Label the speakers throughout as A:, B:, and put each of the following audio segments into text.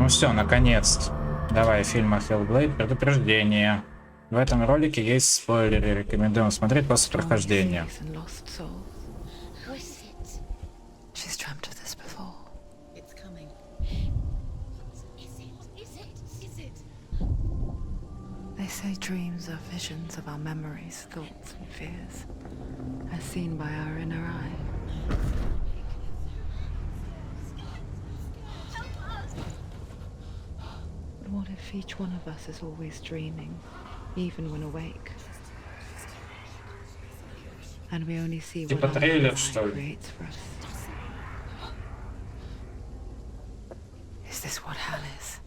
A: Ну все, наконец-то. Давай, фильм о Hellblade, предупреждение. В этом ролике есть спойлеры, рекомендуем смотреть после прохождения.
B: They say dreams are visions of our memories, thoughts and fears, as seen by our inner eye. But what if each one of us is always dreaming, even when awake? And we only see what our
A: трейлер,
B: inner
A: что
B: eye
A: ли?
B: creates for us. Is this what hell is?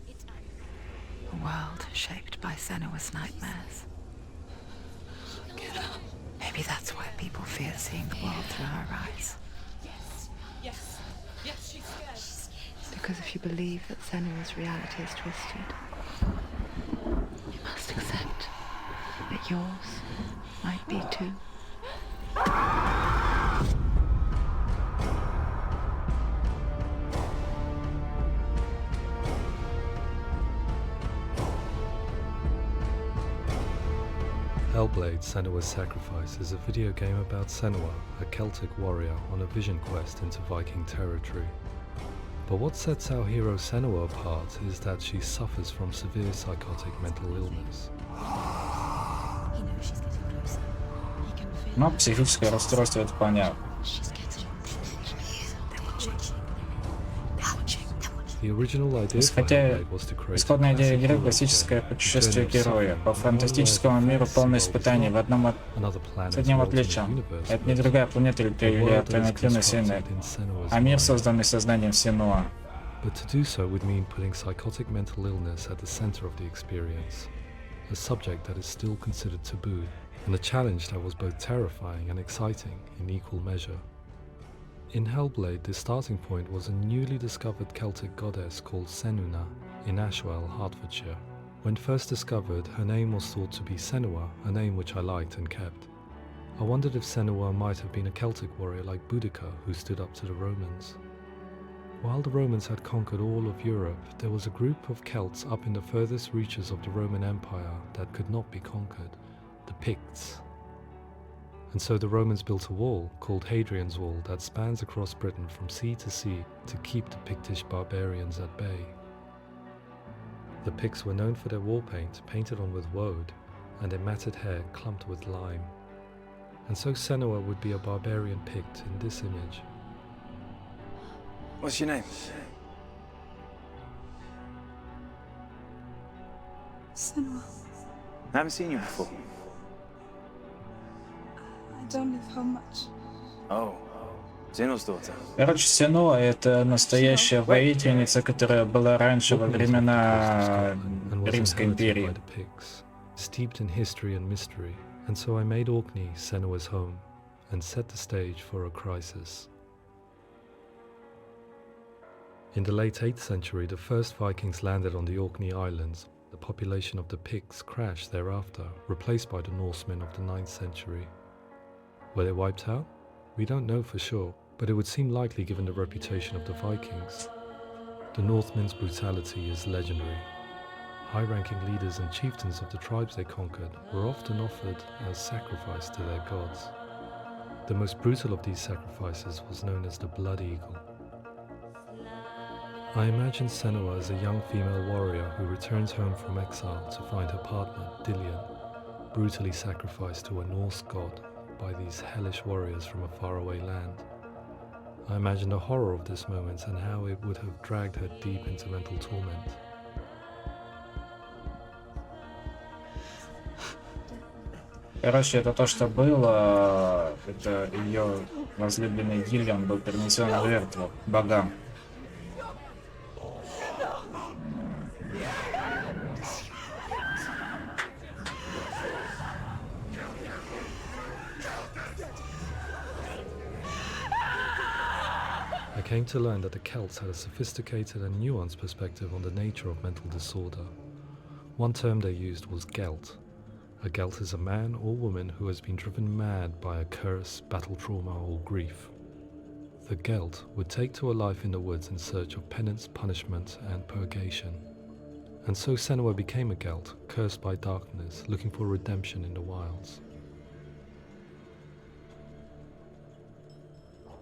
B: A world shaped by Senua's nightmares. Maybe that's why people fear seeing the world through her eyes. Because if you believe that Senua's reality is twisted, you must accept that yours might be too.
C: Hellblade Senua's Sacrifice is a video game about Senua, a Celtic warrior on a vision quest into Viking territory. But what sets our hero Senua apart is that she suffers from severe psychotic mental illness.
A: Ну, психическое расстройство, это понятно.
C: The original idea for
A: Хотя
C: Hellblade was to create a
A: исходная идея
C: classic
A: игры —
C: hero
A: классическое
C: game,
A: путешествие
C: a journey of
A: героя
C: suffering,
A: по
C: a
A: фантастическому
C: world where
A: миру, полное
C: fantasy
A: испытаний в одном от...
C: another planet
A: с одним
C: or alternate
A: отличием.
C: universe,
A: Это не
C: but
A: другая планета
C: a
A: или
C: world that is
A: альтернативная вселенная,
C: constructed in Senua's
A: а мир,
C: mind.
A: созданный сознанием Сенуа.
C: But to do so would mean putting psychotic mental illness at the center of the experience, a subject that is still considered taboo, and a challenge that was both terrifying and exciting in equal measure. In Hellblade, the starting point was a newly discovered Celtic goddess called Senuna in Ashwell, Hertfordshire. When first discovered, her name was thought to be Senua, a name which I liked and kept. I wondered if Senua might have been a Celtic warrior like Boudica who stood up to the Romans. While the Romans had conquered all of Europe, there was a group of Celts up in the furthest reaches of the Roman Empire that could not be conquered, the Picts. And so the Romans built a wall, called Hadrian's Wall, that spans across Britain from sea to sea to keep the Pictish barbarians at bay. The Picts were known for their war paint, painted on with woad, and their matted hair clumped with lime. And so Senua would be a barbarian Pict in this image.
D: What's your name?
E: Senua.
D: I haven't seen you before.
E: I don't live home much.
D: Oh, Zeno's daughter.
A: Короче, Сенуа — это настоящая воительница, которая была раньше во времена Римской империи.
C: Steeped in history and mystery, and so I made Orkney Senua's home and set the stage for a crisis. In the late 8th century, the first Vikings landed on the Orkney Islands. The population of the Picts crashed thereafter, replaced by the Norsemen of the 9th century. Were they wiped out? We don't know for sure, but it would seem likely given the reputation of the Vikings. The Northmen's brutality is legendary. High-ranking leaders and chieftains of the tribes they conquered were often offered as sacrifice to their gods. The most brutal of these sacrifices was known as the Blood Eagle. I imagine Senua as a young female warrior who returns home from exile to find her partner, Dillion, brutally sacrificed to a Norse god by these hellish warriors from a faraway land. I imagine the horror of this moment and how it would have dragged her deep into mental torment.
A: Короче, это то, что было. Это ее возлюбленный Диллион был перенесен в жертву богам.
C: I came to learn that the Celts had a sophisticated and nuanced perspective on the nature of mental disorder. One term they used was Gelt. A Gelt is a man or woman who has been driven mad by a curse, battle trauma, or grief. the Gelt would take to a life in the woods in search of penance, punishment, and purgation. And so Senua became a Gelt, cursed by darkness, looking for redemption in the wilds.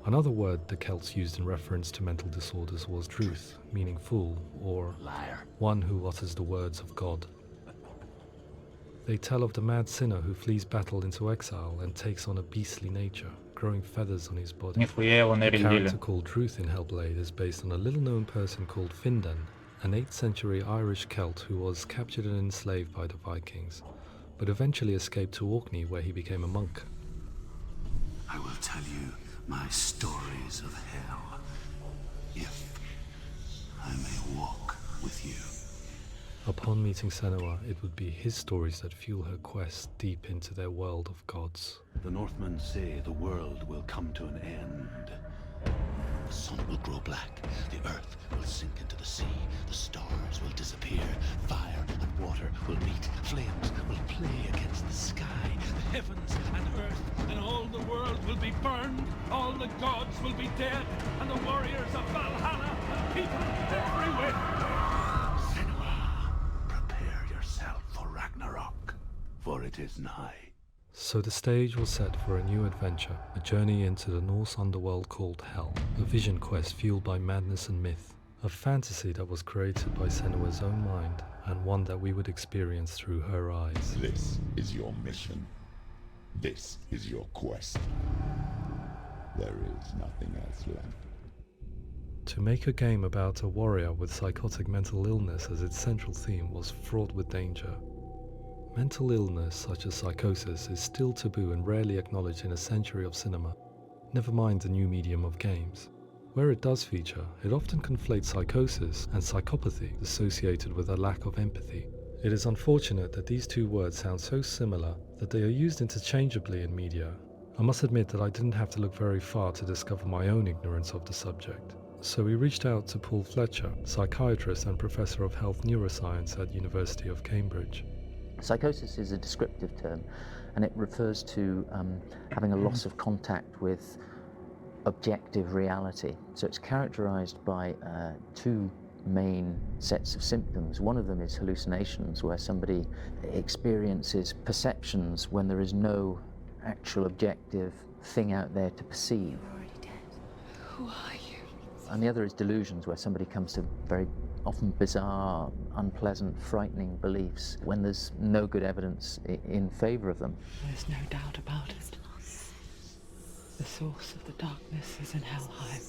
C: Another word the Celts used in reference to mental disorders was truth, meaning fool, or liar, one who utters the words of God. They tell of the mad sinner who flees battle into exile and takes on a beastly nature, growing feathers on his body.
A: Нихуя его
C: The
A: нарядили.
C: character called Truth in Hellblade is based on a little-known person called Findan, an 8th century Irish Celt who was captured and enslaved by the Vikings, but eventually escaped to Orkney where he became a monk.
F: I will tell you my stories of hell, if I may walk with you.
C: Upon meeting Senua, it would be his stories that fuel her quest deep into their world of gods.
F: The Northmen say the world will come to an end. The sun will grow black, the earth will sink into the sea, the stars will disappear, fire and water will meet, flames will play against the sky, the heavens and earth and all the world will be burned, all the gods will be dead, and the warriors of Valhalla and people everywhere. Senua, prepare yourself for Ragnarok, for it is nigh.
C: So the stage was set for a new adventure, a journey into the Norse underworld called Hell, a vision quest fueled by madness and myth, a fantasy that was created by Senua's own mind, and one that we would experience through her eyes.
G: This is your mission. This is your quest. There is nothing else left.
C: To make a game about a warrior with psychotic mental illness as its central theme was fraught with danger. Mental illness, such as psychosis, is still taboo and rarely acknowledged in a century of cinema, never mind the new medium of games. Where it does feature, it often conflates psychosis and psychopathy associated with a lack of empathy. It is unfortunate that these two words sound so similar that they are used interchangeably in media. I must admit that I didn't have to look very far to discover my own ignorance of the subject. So we reached out to Paul Fletcher, psychiatrist and professor of health neuroscience at University of Cambridge.
H: Psychosis is a descriptive term, and it refers to having a loss of contact with objective reality. So it's characterized by two main sets of symptoms. One of them is hallucinations, where somebody experiences perceptions when there is no actual objective thing out there to perceive.
B: You're already dead. Who are you?
H: And the other is delusions, where somebody comes to very often bizarre, unpleasant, frightening beliefs when there's no good evidence in favor of them.
B: There's no doubt about it. The source of the darkness is in Helheim.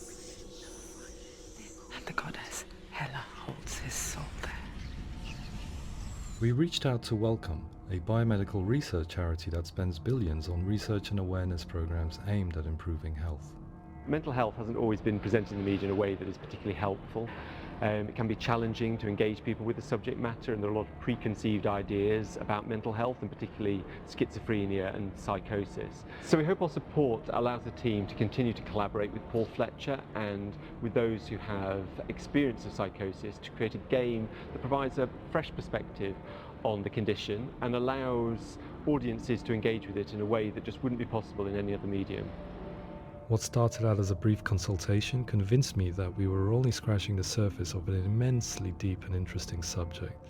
B: And the goddess Hela holds his soul there.
C: We reached out to Welcome, a biomedical research charity that spends billions on research and awareness programs aimed at improving health.
I: Mental health hasn't always been presented in the media in a way that is particularly helpful. It can be challenging to engage people with the subject matter, and there are a lot of preconceived ideas about mental health, and particularly schizophrenia and psychosis. So we hope our support allows the team to continue to collaborate with Paul Fletcher and with those who have experience of psychosis to create a game that provides a fresh perspective on the condition and allows audiences to engage with it in a way that just wouldn't be possible in any other medium.
C: What started out as a brief consultation convinced me that we were only scratching the surface of an immensely deep and interesting subject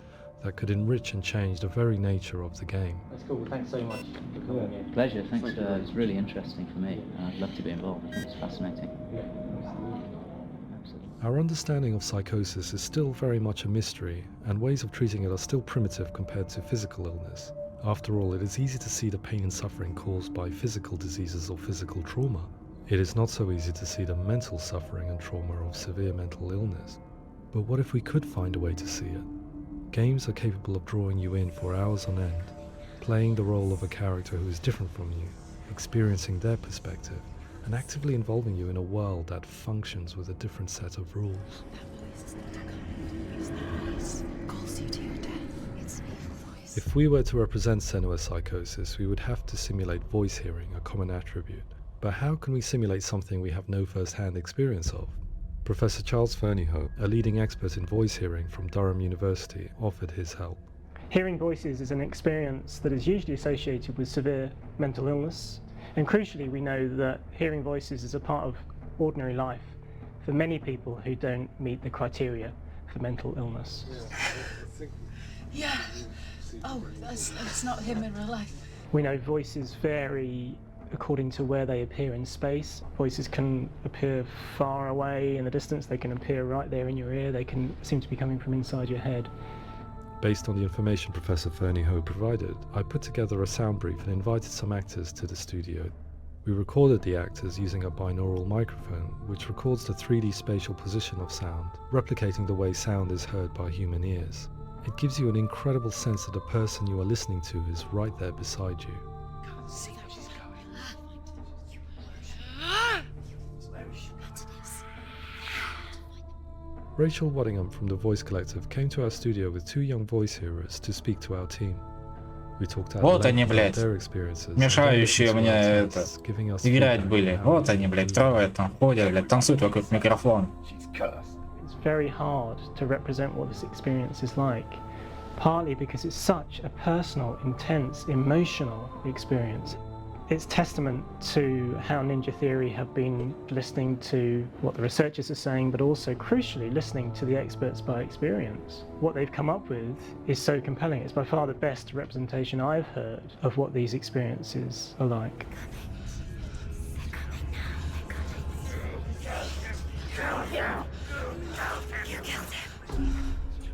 C: that could enrich and change the very nature of the game.
H: That's cool. Thanks so much for coming in. Pleasure. Thanks. It's really interesting for me. I'd love to be involved. It's fascinating. Absolutely.
C: Our understanding of psychosis is still very much a mystery, and ways of treating it are still primitive compared to physical illness. After all, it is easy to see the pain and suffering caused by physical diseases or physical trauma. It is not so easy to see the mental suffering and trauma of severe mental illness. But what if we could find a way to see it? Games are capable of drawing you in for hours on end, playing the role of a character who is different from you, experiencing their perspective, and actively involving you in a world that functions with a different set of rules. If we were to represent Senua's psychosis, we would have to simulate voice hearing, a common attribute. But how can we simulate something we have no first-hand experience of? Professor Charles Fernyhough, a leading expert in voice hearing from Durham University, offered his help.
J: Hearing voices is an experience that is usually associated with severe mental illness, and crucially we know that hearing voices is a part of ordinary life for many people who don't meet the criteria for mental illness.
E: Yeah. Oh, that's not him in real life.
J: We know voices vary according to where they appear in space. Voices can appear far away in the distance, they can appear right there in your ear, they can seem to be coming from inside your head.
C: Based on the information Professor Fernie Ho provided, I put together a sound brief and invited some actors to the studio. We recorded the actors using a binaural microphone, which records the 3D spatial position of sound, replicating the way sound is heard by human ears. It gives you an incredible sense that the person you are listening to is right there beside you.
E: See how she's going.
C: Rachel Waddingham from the Voice Collective came to our studio with 2 young voice hearers to speak to our team. We talked at
A: Вот они,
C: length about
A: блядь,
C: their experiences,
A: мешающие мне это
C: giving us
A: играть
C: feedback
A: были.
C: on how
A: Вот они, блядь, трое там ходят, блядь, танцуют вокруг микрофона.
J: It's very hard to represent what this experience is like, partly because it's such a personal, intense, emotional experience. It's testament to how Ninja Theory have been listening to what the researchers are saying, but also crucially listening to the experts by experience. What they've come up with is so compelling. It's by far the best representation I've heard of what these experiences are like.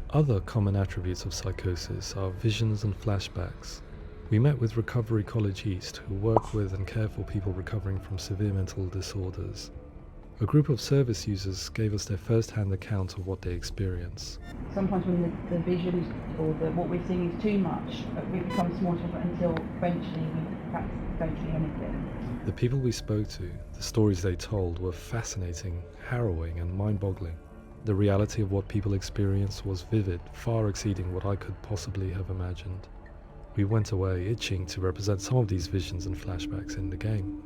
C: Other common attributes of psychosis are visions and flashbacks. We met with Recovery College East, who work with and care for people recovering from severe mental disorders. A group of service users gave us their first-hand account of what they experience.
K: Sometimes when the visions or what we're seeing is too much, we become small until eventually we perhaps don't see anything.
C: The people we spoke to, the stories they told, were fascinating, harrowing and mind-boggling. The reality of what people experienced was vivid, far exceeding what I could possibly have imagined. We went away itching to represent some of these visions and flashbacks in the game.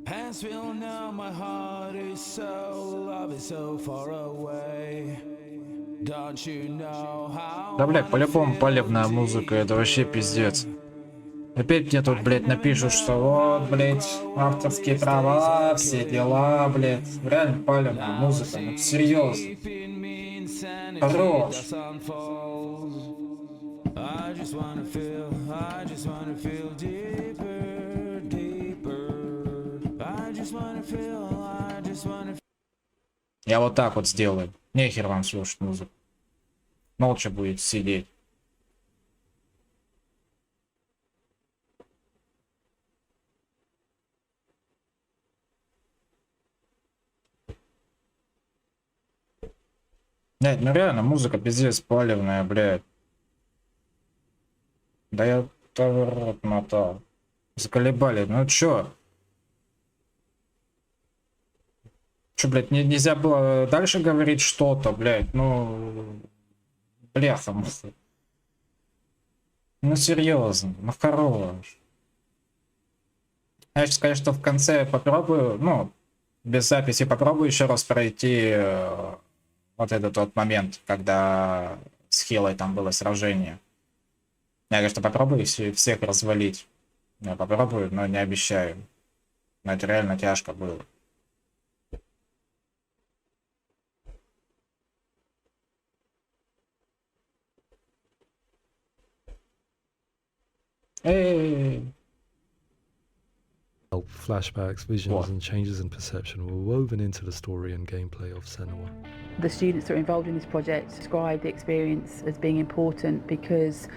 L: Hands feel now, my heart is so, love is so far away. Don't you know how?
A: Да, блядь, по-любому палевная музыка, это вообще пиздец. Опять мне тут, блядь, напишут, что вот, блядь, авторские права, все дела, блядь. Реально палевная музыка, ну серьезно. Хорош. Я вот так вот сделаю. Нехер вам слушать музыку. Молча будет сидеть. Нет, ну реально, музыка пиздец палевная, блядь. Да я рот мотал. Заколебали, ну чё? Чё, блядь, нельзя было дальше говорить что-то, блядь, ну... Бляха, ну серьезно, ну хорош. Я сейчас сказать, что в конце попробую, ну, без записи попробую еще раз пройти... Вот этот тот момент, когда с Хилой там было сражение. Я, конечно, попробую всех развалить. Я попробую, но не обещаю. Но это реально тяжко было. Эй!
C: Flashbacks, visions and changes in perception were woven into the story and gameplay of Senua.
K: The students that are involved in this project describe the experience as being important because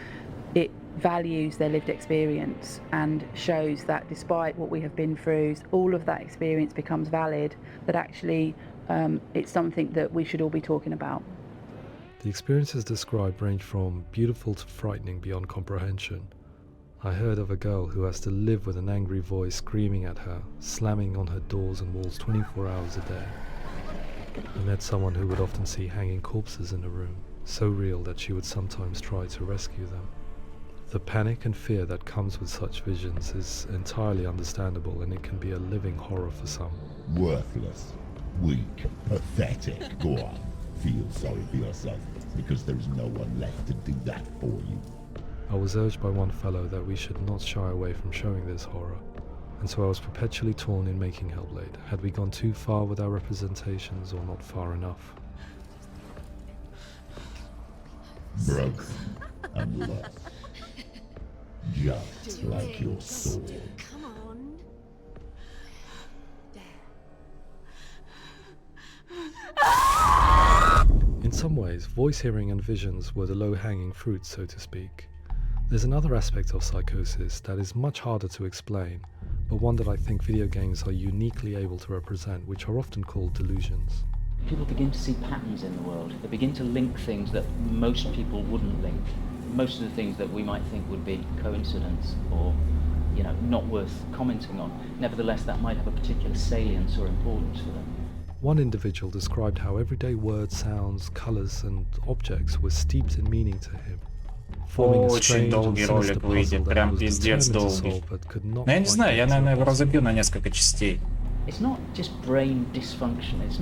K: it values their lived experience and shows that despite what we have been through, all of that experience becomes valid, that actually it's something that we should all be talking about.
C: The experiences described range from beautiful to frightening beyond comprehension. I heard of a girl who has to live with an angry voice screaming at her, slamming on her doors and walls 24 hours a day. I met someone who would often see hanging corpses in a room, so real that she would sometimes try to rescue them. The panic and fear that comes with such visions is entirely understandable, and it can be a living horror for some.
G: Worthless, weak, pathetic. Go on, feel sorry for yourself, because there is no one left to do that for you.
C: I was urged by one fellow that we should not shy away from showing this horror, and so I was perpetually torn in making Hellblade. Had we gone too far with our representations or not far enough?
G: Broken and lost. Just like your sword.
M: Come on.
C: In some ways, voice hearing and visions were the low-hanging fruit, so to speak. There's another aspect of psychosis that is much harder to explain, but one that I think video games are uniquely able to represent, which are often called delusions.
H: People begin to see patterns in the world. They begin to link things that most people wouldn't link. Most of the things that we might think would be coincidence or, you know, not worth commenting on. Nevertheless, that might have a particular salience or importance for them.
C: One individual described how everyday words, sounds, colors, and objects were steeped in meaning to him, forming a
A: Очень
C: strange and
A: долгий
C: sinister
A: ролик
C: puzzle
A: выйдет,
C: that he
A: прям
C: was
A: пиздец
C: determined to
A: долгий.
C: solve but could not
A: Но я не
C: quite
A: знаю, я,
C: get to
A: наверное,
C: the
A: его
C: bottom.
A: разобью на несколько частей.
H: It's not just brain dysfunction. It's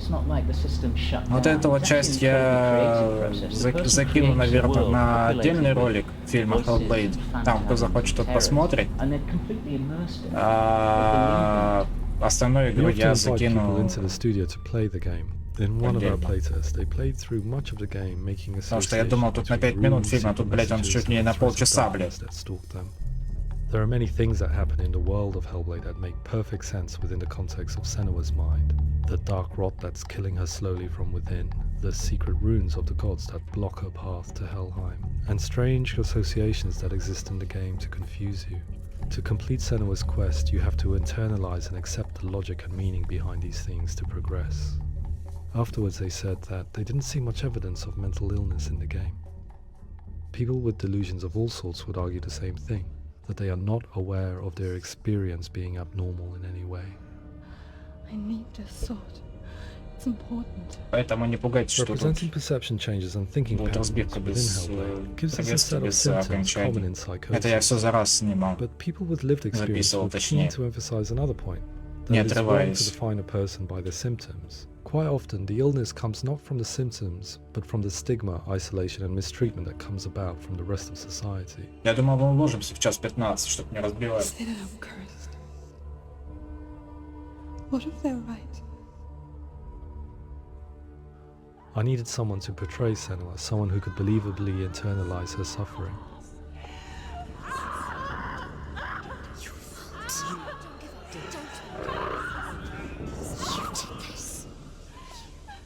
H: not like the system shut down.
A: Вот эту вот
H: It's
A: часть
H: actually an
A: я
H: incredibly creative process. The person
A: закину,
H: creates a
A: наверное,
H: world
A: на отдельный
H: populated with
A: ролик фильма
H: voices
A: Hellblade.
H: and
A: Там, кто захочет, тот
H: terrors,
A: посмотрит.
H: and they're completely immersed in it.
A: А остальную
C: We
A: игру
C: often
A: я
C: invite people
A: закину.
C: into the studio to play the game. In one of our
A: Отдельно.
C: playtests, they played through much of the game, making
A: Потому что я думал, тут на 5 минут фильм, а тут, блядь, он чуть не на полчаса, блядь.
C: There are many things that happen in the world of Hellblade that make perfect sense within the context of Senua's mind. The dark rot that's killing her slowly from within, the secret runes of the gods that block her path to Helheim, and strange associations that exist in the game to confuse you. To complete Senua's quest, you have to internalize and accept the logic and meaning behind these things to progress. Afterwards, they said that they didn't see much evidence of mental illness in the game. People with delusions of all sorts would argue the same thing, that they are not aware of their experience being abnormal in any way.
B: I need this sword. It's important.
A: Поэтому не пугайтесь, что тут
C: Representing perception changes and thinking
A: будет
C: patterns
A: разбивка
C: within
A: без
C: Hellblade gives us a
A: приветствия,
C: set of
A: без
C: symptoms common in
A: окончаний. Это я все
C: psychosis.
A: за раз снимал.
C: But people with lived experience
A: Записывал,
C: were keen
A: точнее.
C: to emphasize another point,
A: Не
C: that it is wrong to
A: отрываясь.
C: define a person by their symptoms. Quite often, the illness comes not from the symptoms, but from the stigma, isolation and mistreatment that comes about from the rest of society.
A: Я думал, мы уложимся в час 15, чтобы не разбивать.
B: Say that I'm cursed. What if they're right?
C: I needed someone to portray Senua, someone who could believably internalize her suffering.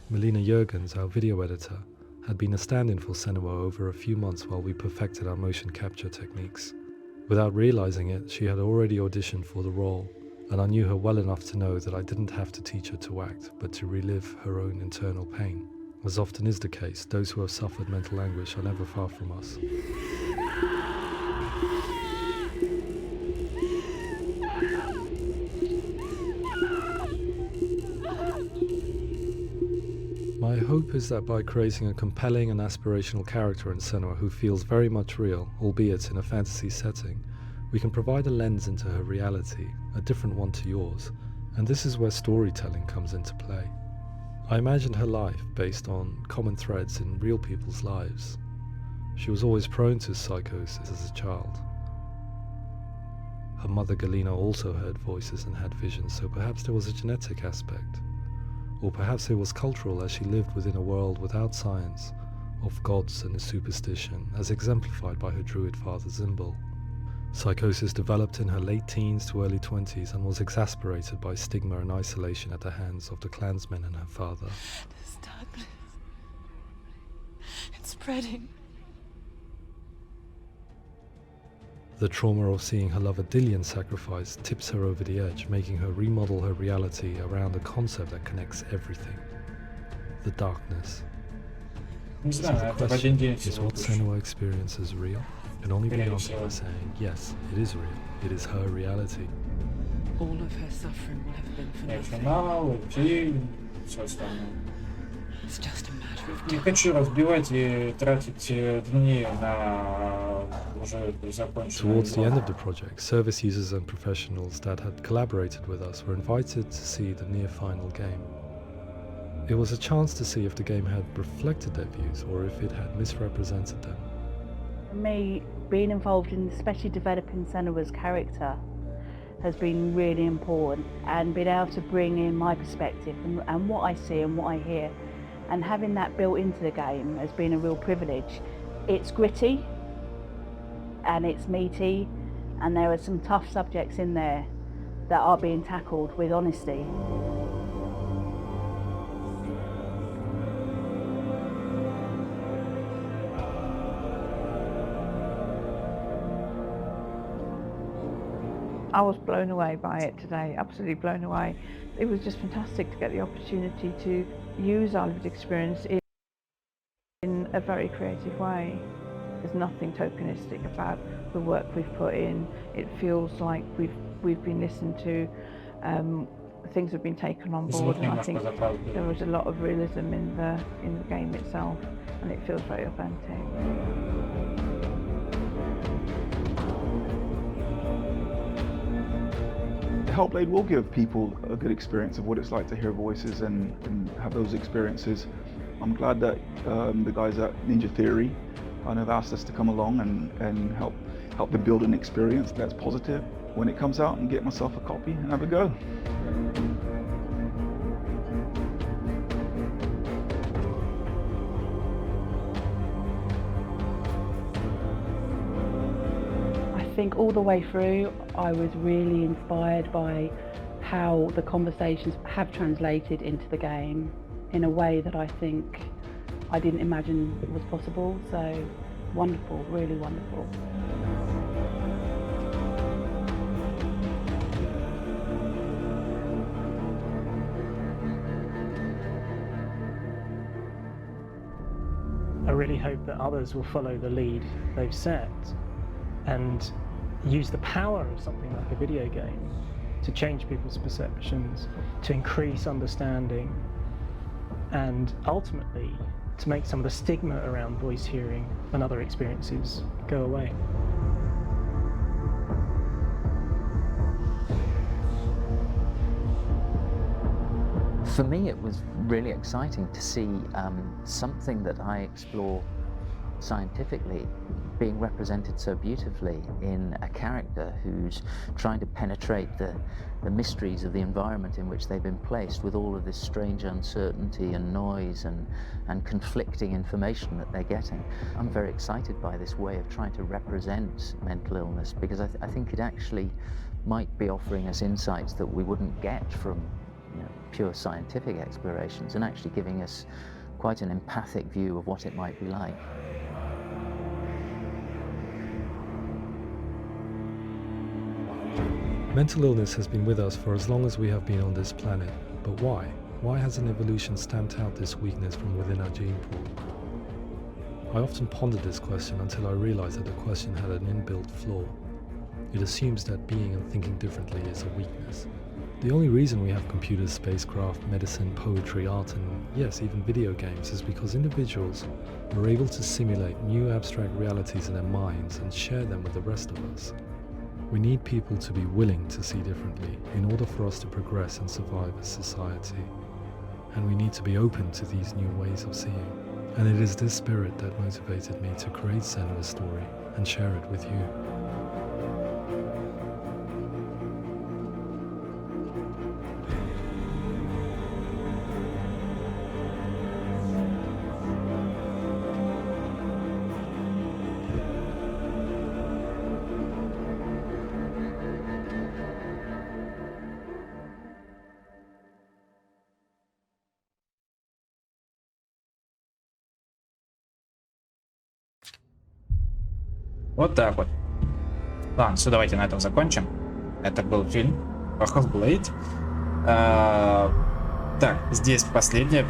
C: Melina Jurgens, our video editor, had been a stand-in for Senua over a few months while we perfected our motion capture techniques. Without realizing it, she had already auditioned for the role, and I knew her well enough to know that I didn't have to teach her to act, but to relive her own internal pain. As often is the case, those who have suffered mental anguish are never far from us. My hope is that by creating a compelling and aspirational character in Senua who feels very much real, albeit in a fantasy setting, we can provide a lens into her reality, a different one to yours, and this is where storytelling comes into play. I imagined her life based on common threads in real people's lives. She was always prone to psychosis as a child. Her mother Galina also heard voices and had visions, so perhaps there was a genetic aspect. Or perhaps it was cultural, as she lived within a world without science, of gods and a superstition, as exemplified by her druid father Zimbal. Psychosis developed in her late teens to early 20s and was exacerbated by stigma and isolation at the hands of the clansmen and her father.
B: This darkness. It's spreading.
C: The trauma of seeing her lover Dillian sacrificed tips her over the edge, making her remodel her reality around a concept that connects everything. The darkness.
A: Не
C: So
A: знаю,
C: the
A: это в один день
C: question is
A: всего
C: what
A: лишь.
C: Senua experiences real? Can only be
A: Скорее
C: answered by
A: всего.
C: saying, yes, it is real. It is her reality.
B: All of her suffering will have been for
A: И
B: nothing.
A: финал, и фильм, все остальное.
B: It's just a matter of
A: Не
B: time.
A: хочу разбивать и тратить дни на уже законченное.
C: Towards the end of the project, service users and professionals that had collaborated with us were invited to see the near final game. It was a chance to see if the game had reflected their views or if it had misrepresented them.
K: For me, being involved in especially developing Senua's character has been really important, and being able to bring in my perspective and what I see and what I hear, and having that built into the game has been a real privilege. It's gritty and it's meaty, and there are some tough subjects in there that are being tackled with honesty.
M: I was blown away by it today, absolutely blown away. It was just fantastic to get the opportunity to use our lived experience in a very creative way. There's nothing tokenistic about the work we've put in. It feels like we've been listened to, things have been taken on board, and I think there was a lot of realism in the game itself, and it feels very authentic.
N: Hellblade will give people a good experience of what it's like to hear voices and have those experiences. I'm glad that the guys at Ninja Theory have asked us to come along and help them build an experience that's positive when it comes out, and get myself a copy and have a go.
K: I think all the way through I was really inspired by how the conversations have translated into the game in a way that I think I didn't imagine was possible. So wonderful, really wonderful.
J: I really hope that others will follow the lead they've set and use the power of something like a video game to change people's perceptions, to increase understanding, and ultimately to make some of the stigma around voice hearing and other experiences go away.
H: For me, it was really exciting to see something that I explore scientifically being represented so beautifully in a character who's trying to penetrate the mysteries of the environment in which they've been placed, with all of this strange uncertainty and noise and conflicting information that they're getting. I'm very excited by this way of trying to represent mental illness, because I think it actually might be offering us insights that we wouldn't get from pure scientific explorations, and actually giving us quite an empathic view of what it might be like.
C: Mental illness has been with us for as long as we have been on this planet, but why? Why hasn't evolution stamped out this weakness from within our gene pool? I often pondered this question until I realized that the question had an inbuilt flaw. It assumes that being and thinking differently is a weakness. The only reason we have computers, spacecraft, medicine, poetry, art, and yes, even video games is because individuals were able to simulate new abstract realities in their minds and share them with the rest of us. We need people to be willing to see differently in order for us to progress and survive as society. And we need to be open to these new ways of seeing. And it is this spirit that motivated me to create Senua's story and share it with you.
A: Вот так вот. Ладно, все, давайте на этом закончим. Это был фильм про Hellblade. Так, здесь последняя,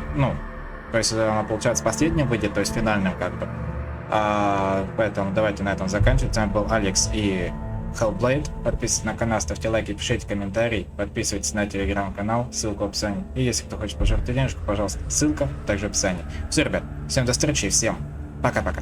A: то есть она, получается, последняя выйдет, то есть финальная как бы. Поэтому давайте на этом заканчивать. С вами был Алекс и Hellblade. Подписывайтесь на канал, ставьте лайки, пишите комментарии, подписывайтесь на телеграм-канал, ссылка в описании. И если кто хочет пожертвовать денежку, пожалуйста, ссылка также в описании. Все, ребят, всем до встречи, всем пока-пока.